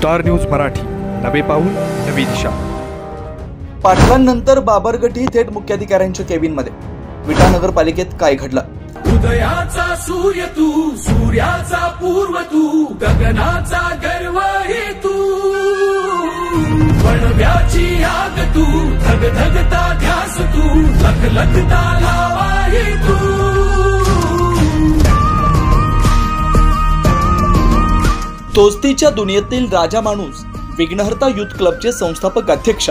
Star news Marathi, नवे पाऊल नवी दिशा। पाटलांनंतर बाबरगटी थेट मुख्याधिकाऱ्यांच्या केबिनमध्ये। विटा नगरपालिकेत काय घडलं? उदयाचा सूर्य तू, सूर्याचा पूर्व तू, गगनाचा गर्व हे तू, वणव्याची आग तू, धगधगता ध्यास तू, लखलखता लावा हे तू। दोस्तीच्या दुनियेतील राजा माणूस, विघ्नहर्ता युथ क्लबचे संस्थापक अध्यक्ष,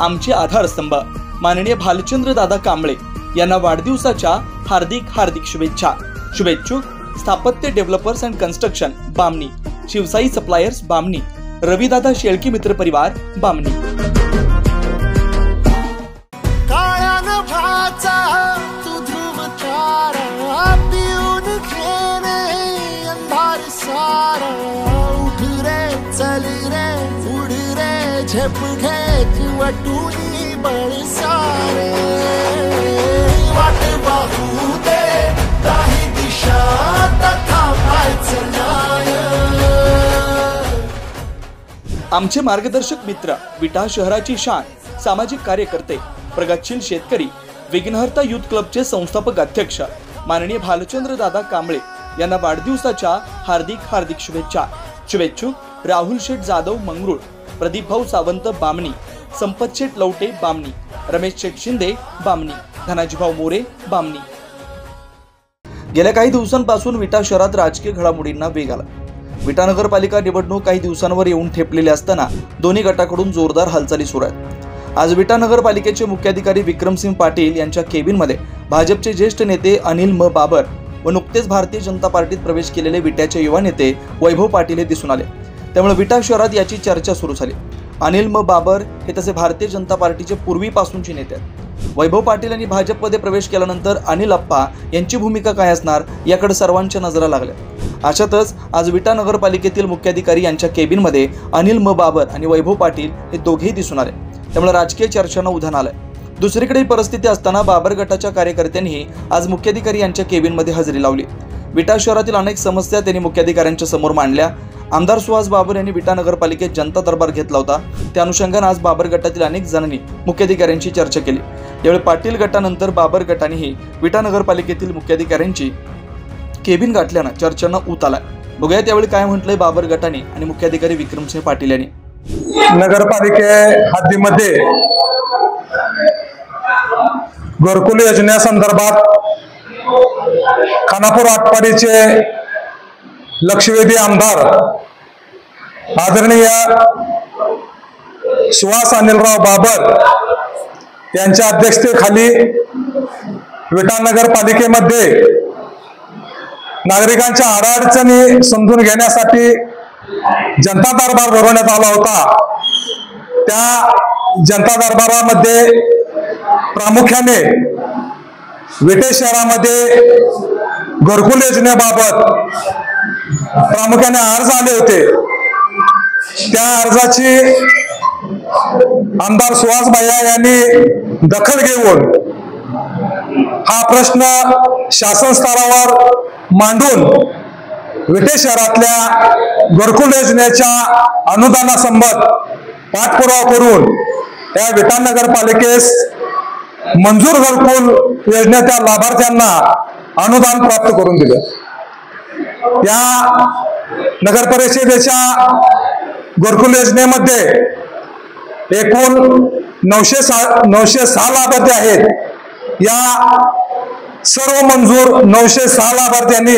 आमचे आधारस्तंभ माननीय भालचंद्र दादा कांबळे यांना वाढदिवसाच्या हार्दिक शुभेच्छा। शुभेच्छुक Sthapatya developers and construction Bamni, Shivsai suppliers Bamni, Ravidada Shelki मित्र परिवार बामणी। झप घेत वटुनी बळसारे, वाट पाहू दे काही दिशा तथा पायचं न्याय। आमचे मार्गदर्शक मित्र, विटा शहराची शान, सामाजिक कार्यकर्ते, प्रगतशील शेतकरी, विघ्नहर्ता युथ क्लबचे संस्थापक अध्यक्ष माननीय भालचंद्र दादा कांबळे यांना वाढदिवसाच्या हार्दिक शुभेच्छा। शुभेच्छुक राहुल शेठ जाधव मंगरूळ, प्रदीप भाऊ सावंत बामणी, संपत शेठ लवटे बामणी, रमेश शेठ शिंदे बामणी, धनाजी भाऊ मोरे बामणी। गेल्या काही दिवसांपासून विटा शहरात राजकीय घडामोडींना वेग आला। विटा नगरपालिका निवडणूक काही दिवसांवर येऊन ठेपलेली असताना दोन्ही गटाकडून जोरदार हालचाली सुरू आहेत। आज विटा नगरपालिकेचे मुख्याधिकारी विक्रमसिंह पाटील यांच्या केबिनमध्ये भाजपचे ज्येष्ठ नेते अनिल म बाबर व नुकतेच भारतीय जनता पार्टीत प्रवेश केलेले विट्याचे युवा नेते वैभव पाटील हे दिसून आले। त्यामुळे विटा शहरात याची चर्चा सुरू झाली। अनिल म बाबर हे तसे भारतीय जनता पार्टीचे पूर्वीपासूनचे नेते आहेत। वैभव पाटील यांनी भाजपमध्ये प्रवेश केल्यानंतर अनिल अप्पा यांची भूमिका काय असणार याकडे सर्वांच्या नजरा लागल्या। अशातच आज विटा नगरपालिकेतील मुख्याधिकारी यांच्या केबिनमध्ये अनिल म बाबर आणि वैभव पाटील हे दोघेही दिसून आले। त्यामुळे राजकीय चर्चांना उधाण आलंय। दुसरीकडे ही परिस्थिती असताना बाबर गटाच्या कार्यकर्त्यांनी आज मुख्याधिकारी यांच्या केबिनमध्ये हजेरी लावली। विटा शहरातील अनेक समस्या त्यांनी मुख्याधिकाऱ्यांच्या समोर मांडल्या। आमदार सुहास बाबर यांनी विटा नगरपालिकेत जनता दरबार घेतला होता। त्या अनुषंगाने आज बाबर गटातील अनेक जणांनी मुख्याधिकाऱ्यांची चर्चा केली। यावेळी पाटील गटानंतर बाबर गटानेही विटा नगरपालिकेतील मुख्याधिकाऱ्यांची केबिन गाठल्यानं चर्चांना ऊत आलाय। बघूया त्यावेळी काय म्हटलंय बाबर गटाने आणि मुख्याधिकारी विक्रमसिंह पाटील यांनी। नगरपालिके हद्दीमध्ये घरकुल योजनेसंदर्भात खानापूर आटपाडीचे लक्षवेधी आमदार आदरणीय सुहास अनिलराव बाबर यांच्या अध्यक्षतेखाली विटा नगरपालिकेमध्ये नागरिकांच्या अडचणी समजून घेण्यासाठी जनता दरबार भरवण्यात आला होता। त्या जनता दरबारामध्ये प्रामुख्याने विटे शहरामध्ये घरकुल योजनेबाबत प्रामुख्याने अर्ज आले होते। त्या अर्जाची आमदार सुहास भैया यांनी दखल घेऊन हा प्रश्न शासन स्तरावर मांडून विटे शहरातल्या घरकुल योजनेच्या अनुदानासंबंध पाठपुरावा करून या विटा नगरपालिकेस मंजूर घरकुल योजनेच्या लाभार्थ्यांना अनुदान प्राप्त करून दिले। या नगर परिषदेच्या घरकुल योजनेमध्ये एकूण 906 लाभार्थी आहेत। या सर्व मंजूर 906 लाभार्थ्यांनी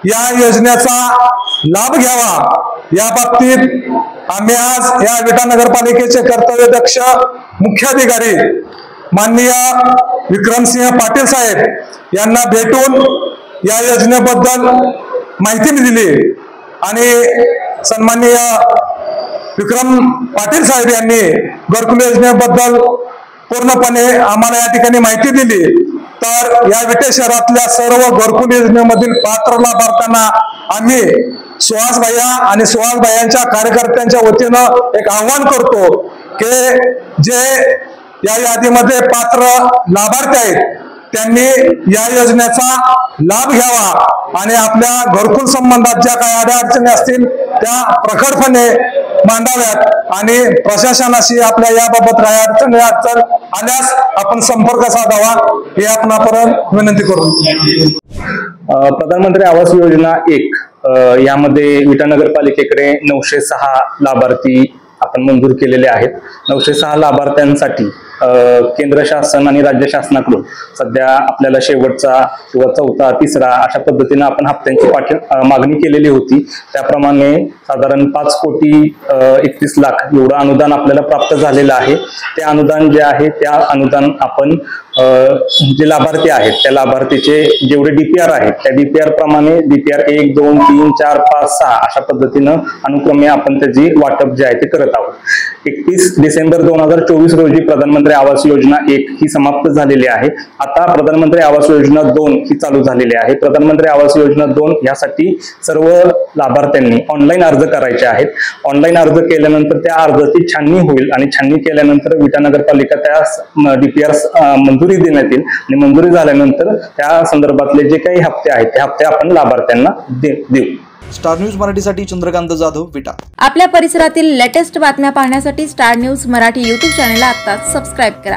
या योजनेचा लाभ घ्यावा या बाबतीत आम्ही आज या विटा नगरपालिकेचे कर्तव्यदक्ष मुख्याधिकारी माननीय विक्रमसिंह पाटील साहेब यांना भेटून या योजनेबद्दल माहिती दिली आणि सन्माननीय विक्रम पाटील साहेब यांनी घरकुल योजनेबद्दल पूर्णपणे आम्हाला या ठिकाणी माहिती दिली। तर या विटे शहरातल्या सर्व घरकुल योजनेमधील पात्र लाभार्थ्यांना आम्ही सुहास भैया आणि सुहास भैयांच्या कार्यकर्त्यांच्या वतीनं एक आव्हान करतो की जे या यादीमध्ये पात्र लाभार्थी आहेत त्यांनी या योजनेचा लाभ घ्यावा आणि आपल्या घरकुल संबंधात ज्या काही अडचणी असतील त्या प्रखरपणे मांडाव्यात आणि प्रशासनाशी आपल्या याबाबत काही अडचण आल्यास आपण संपर्क साधावा हे आपणापर्यंत विनंती करू. प्रधानमंत्री आवास योजना 1 यामध्ये विटा नगरपालिकेकडे 906 लाभार्थी आपण मंजूर केलेले आहेत. 906 लाभार्थ्यांसाठी केंद्र शासन आणि राज्य शासनाकडून सध्या आपल्याला शेवटचा किंवा चौथा तिसरा अशा पद्धतीने आपण हप्त्यांची मागणी केलेली होती. त्याप्रमाणे साधारण 5,31,00,000 एवढं अनुदान आपल्याला प्राप्त झालेलं आहे. ते अनुदान जे आहे त्या अनुदान आपण जे लाभार्थी आहेत त्या लाभार्थीचे जेवढे DPR आहेत त्या DPR प्रमाणे DPR 1, 2, 3, 4, 5, 6 अशा पद्धतीनं अनुक्रमे आपण त्याची वाटप जे आहे ते करत आहोत. 31 डिसेंबर 2024 रोजी प्रधानमंत्री आवास योजना 1 ही समाप्त झालेली आहे. आता प्रधानमंत्री आवास योजना 2 ही चालू झालेली आहे. प्रधानमंत्री आवास योजना 2 यासाठी सर्व लाभार्थ्यांनी ऑनलाईन अर्ज करायचे आहेत. ऑनलाईन अर्ज केल्यानंतर त्या अर्जाची छाननी होईल आणि छाननी केल्यानंतर विटा नगरपालिका त्या DPR मंजुरी देण्यात येईल आणि मंजुरी झाल्यानंतर त्या संदर्भातले जे काही हप्ते आहेत ते हप्ते आपण लाभार्थ्यांना देऊ. स्टार न्यूज मराठीसाठी चंद्रकांत जाधव, विटा. आपल्या परिसरातील लेटेस्ट बातम्या पाहण्यासाठी स्टार न्यूज मराठी YouTube चॅनलला आत्ताच सबस्क्राईब करा.